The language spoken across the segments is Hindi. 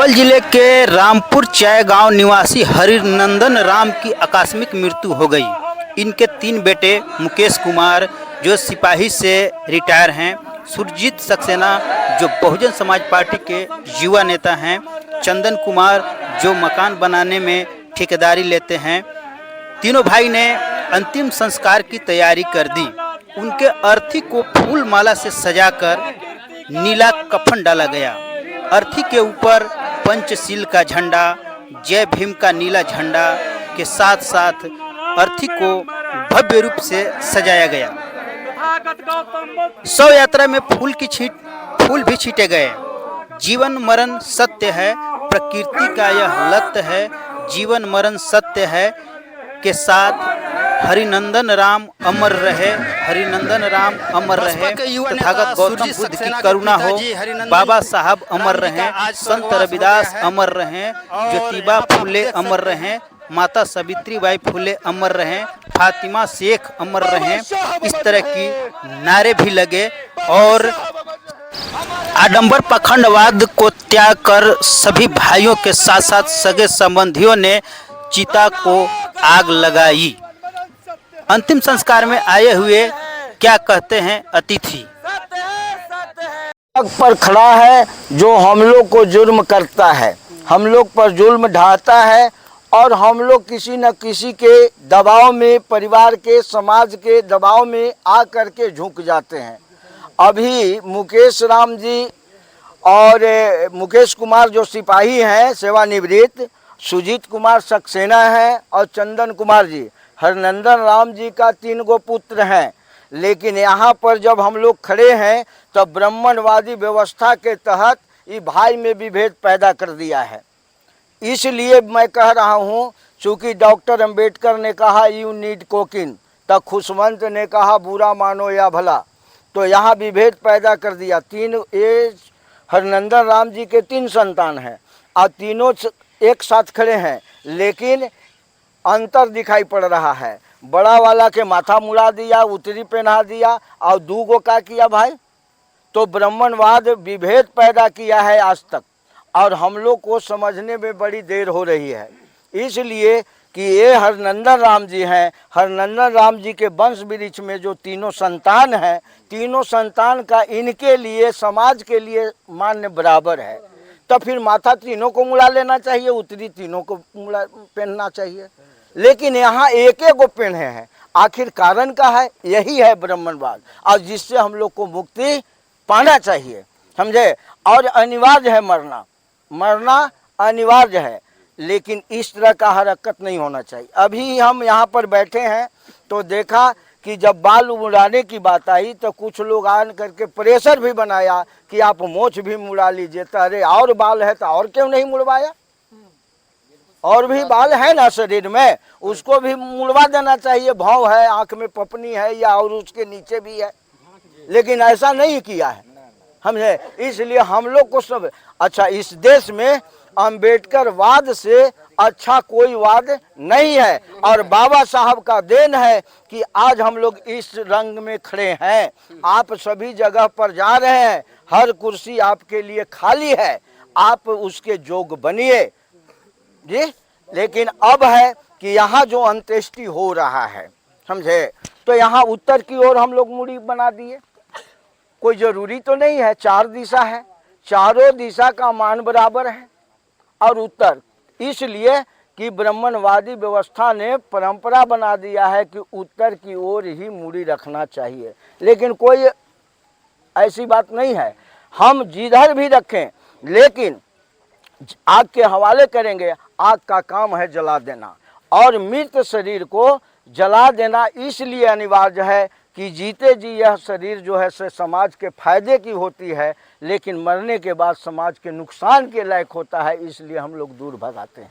सुपौल जिले के रामपुर चाय गांव निवासी हरिनंदन राम की आकस्मिक मृत्यु हो गई। इनके 3 बेटे मुकेश कुमार जो सिपाही से रिटायर हैं, सुरजीत सक्सेना जो बहुजन समाज पार्टी के युवा नेता हैं, चंदन कुमार जो मकान बनाने में ठेकेदारी लेते हैं। तीनों भाई ने अंतिम संस्कार की तैयारी कर दी। उनके अर्थी को फूल माला से सजाकर नीला कफन डाला गया। अर्थी के ऊपर पंचशील का झंडा, जय भीम का नीला झंडा के साथ साथ अर्थी को भव्य रूप से सजाया गया। शव यात्रा में फूल भी छींटे गए। जीवन मरण सत्य है, प्रकृति का यह लत्य है, जीवन मरण सत्य है के साथ हरिनंदन राम अमर रहे, हरिनंदन राम अमर रहे, तथागत गौतम बुद्ध की करुणा हो, बाबा साहब अमर रहें, संत रविदास अमर रहें, ज्योतिबा फूले अमर रहें, माता सावित्रीबाई फूले अमर रहें, फातिमा शेख अमर रहें। इस तरह की नारे भी लगे और आडंबर पाखंडवाद को त्याग कर सभी भाइयों के साथ साथ सगे संबंधियों ने चिता को आग लगाई। अंतिम संस्कार में आए हुए क्या कहते हैं अतिथि। पर खड़ा है जो हम लोग को जुर्म करता है, हम लोग पर जुल्म ढाता है और हम लोग किसी न किसी के दबाव में, परिवार के, समाज के दबाव में आ करके झुक जाते हैं। अभी मुकेश राम जी और मुकेश कुमार जो सिपाही हैं सेवानिवृत्त, सुजीत कुमार सक्सेना हैं और चंदन कुमार जी हरिनंदन राम जी का 3 गो पुत्र हैं। लेकिन यहाँ पर जब हम लोग खड़े हैं तो ब्राह्मणवादी व्यवस्था के तहत ये भाई में विभेद पैदा कर दिया है। इसलिए मैं कह रहा हूँ, चूँकि डॉक्टर अंबेडकर ने कहा यू नीड कोकिन, तब खुशवंत ने कहा बुरा मानो या भला, तो यहाँ विभेद पैदा कर दिया। हरिनंदन राम जी के 3 संतान हैं और तीनों एक साथ खड़े हैं, लेकिन अंतर दिखाई पड़ रहा है। बड़ा वाला के माथा मुड़ा दिया, उतरी पहना दिया और 2 गो का किया भाई। तो ब्राह्मणवाद विभेद पैदा किया है आज तक और हम लोग को समझने में बड़ी देर हो रही है। इसलिए कि ये हरिनंदन राम जी हैं, हरिनंदन राम जी के वंश वृक्ष में जो तीनों संतान हैं, तीनों संतान का इनके लिए, समाज के लिए मान्य बराबर है। तो फिर माथा तीनों को मुड़ा लेना चाहिए, उतरी तीनों को मुड़ा पहनना चाहिए। लेकिन यहाँ एक को पहने हैं। आखिर कारण का है, यही है ब्राह्मणवाद, और जिससे हम लोग को मुक्ति पाना चाहिए, समझे। और अनिवार्य है मरना, मरना अनिवार्य है, लेकिन इस तरह का हरकत नहीं होना चाहिए। अभी हम यहाँ पर बैठे हैं तो देखा कि जब बाल मुड़ाने की बात आई तो कुछ लोग आन करके प्रेशर भी बनाया कि आप मोछ भी मुड़ा लीजिए। तो अरे और बाल है तो और क्यों नहीं मुड़वाया, और भी बाल है ना शरीर में, उसको भी मुड़वा देना चाहिए। भाव है, आंख में पपनी है या और उसके नीचे भी है, लेकिन ऐसा नहीं किया है हमने। इसलिए हम लोग को सब अच्छा, इस देश में अंबेडकर वाद से अच्छा कोई वाद नहीं है और बाबा साहब का देन है कि आज हम लोग इस रंग में खड़े हैं। आप सभी जगह पर जा रहे हैं, हर कुर्सी आपके लिए खाली है, आप उसके जोग बनिए जी। लेकिन अब है कि यहाँ जो अंत्येष्टि हो रहा है, समझे, तो यहाँ उत्तर की ओर हम लोग मुड़ी बना दिए। कोई जरूरी तो नहीं है, 4 दिशा है, चारों दिशा का मान बराबर है और उत्तर, इसलिए कि ब्राह्मणवादी व्यवस्था ने परंपरा बना दिया है कि उत्तर की ओर ही मुड़ी रखना चाहिए। लेकिन कोई ऐसी बात नहीं है, हम जिधर भी रखें, लेकिन आग के हवाले करेंगे। आग का काम है जला देना, और मृत शरीर को जला देना इसलिए अनिवार्य है कि जीते जी यह शरीर जो है से समाज के फायदे की होती है, लेकिन मरने के बाद समाज के नुकसान के लायक होता है। इसलिए हम लोग दूर भगाते हैं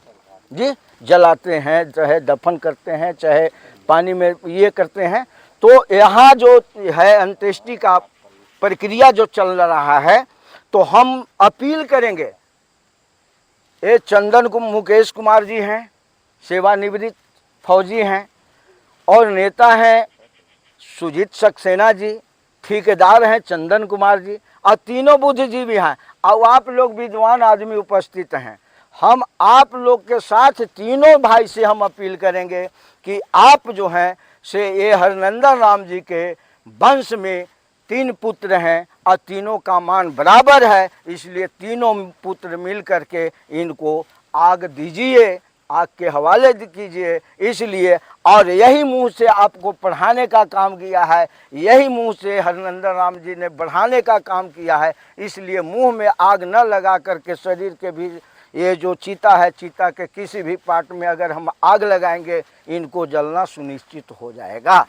जी, जलाते हैं, चाहे दफन करते हैं, चाहे पानी में ये करते हैं। तो यहाँ जो है अंत्येष्टि का प्रक्रिया जो चल रहा है, तो हम अपील करेंगे। ये चंदन मुकेश कुमार जी हैं, सेवानिवृत्त फौजी हैं, और नेता हैं सुजीत सक्सेना जी, ठेकेदार हैं चंदन कुमार जी, और तीनों बुद्धिजीवी हैं, और आप लोग विद्वान आदमी उपस्थित हैं। हम आप लोग के साथ तीनों भाई से हम अपील करेंगे कि आप जो हैं से ये हरनंदन राम जी के वंश में 3 पुत्र हैं और तीनों का मान बराबर है, इसलिए तीनों पुत्र मिल करके इनको आग दीजिए, आग के हवाले कीजिए। इसलिए और यही मुंह से आपको पढ़ाने का काम किया है, यही मुंह से हरनंदन राम जी ने बढ़ाने का काम किया है। इसलिए मुंह में आग न लगा करके शरीर के भी ये जो चीता है, चीता के किसी भी पार्ट में अगर हम आग लगाएंगे इनको जलना सुनिश्चित हो जाएगा।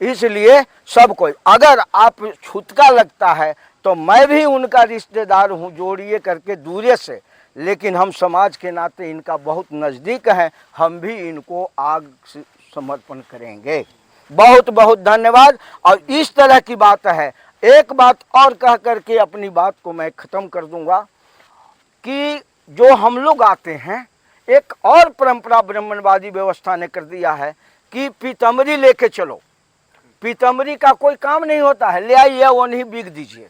इसलिए सब कोई, अगर आप छुटका लगता है तो मैं भी उनका रिश्तेदार हूँ, जोड़िए करके दूरे से, लेकिन हम समाज के नाते इनका बहुत नज़दीक हैं, हम भी इनको आग से समर्पण करेंगे। बहुत बहुत धन्यवाद। और इस तरह की बात है। एक बात और कह करके अपनी बात को मैं ख़त्म कर दूंगा कि जो हम लोग आते हैं, एक और परंपरा ब्राह्मणवादी व्यवस्था ने कर दिया है कि पीतम्बरी लेके चलो। पीतम्बरी का कोई काम नहीं होता है, ले आइए वो नहीं बिक दीजिए।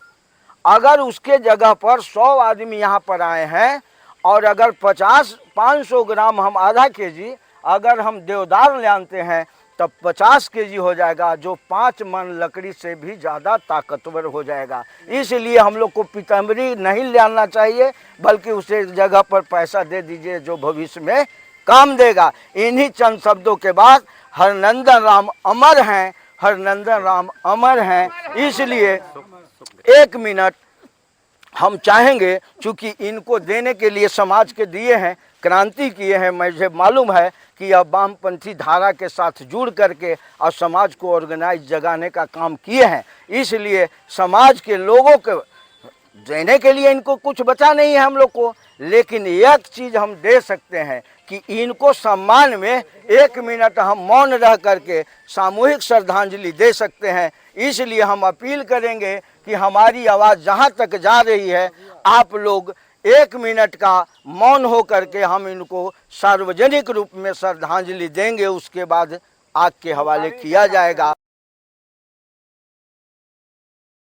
अगर उसके जगह पर 100 आदमी यहाँ पर आए हैं और अगर 500 ग्राम हम आधा केजी अगर हम देवदार ले आते हैं तब 50 केजी हो जाएगा, जो 5 मन लकड़ी से भी ज़्यादा ताकतवर हो जाएगा। इसलिए हम लोग को पीतम्बरी नहीं ले आना चाहिए, बल्कि उसे जगह पर पैसा दे दीजिए जो भविष्य में काम देगा। इन्हीं चंद शब्दों के बाद हरनंदन राम अमर हैं, हरनंदन राम अमर हैं। इसलिए 1 मिनट हम चाहेंगे, चूँकि इनको देने के लिए समाज के दिए हैं, क्रांति किए हैं, मुझे मालूम है कि अब वामपंथी धारा के साथ जुड़ करके और समाज को ऑर्गेनाइज जगाने का काम किए हैं। इसलिए समाज के लोगों को देने के लिए इनको कुछ बचा नहीं है हम लोग को, लेकिन एक चीज़ हम दे सकते हैं कि इनको सम्मान में 1 मिनट हम मौन रह करके सामूहिक श्रद्धांजलि दे सकते हैं। इसलिए हम अपील करेंगे कि हमारी आवाज़ जहाँ तक जा रही है, आप लोग 1 मिनट का मौन हो करके हम इनको सार्वजनिक रूप में श्रद्धांजलि देंगे। उसके बाद आग के हवाले किया जाएगा।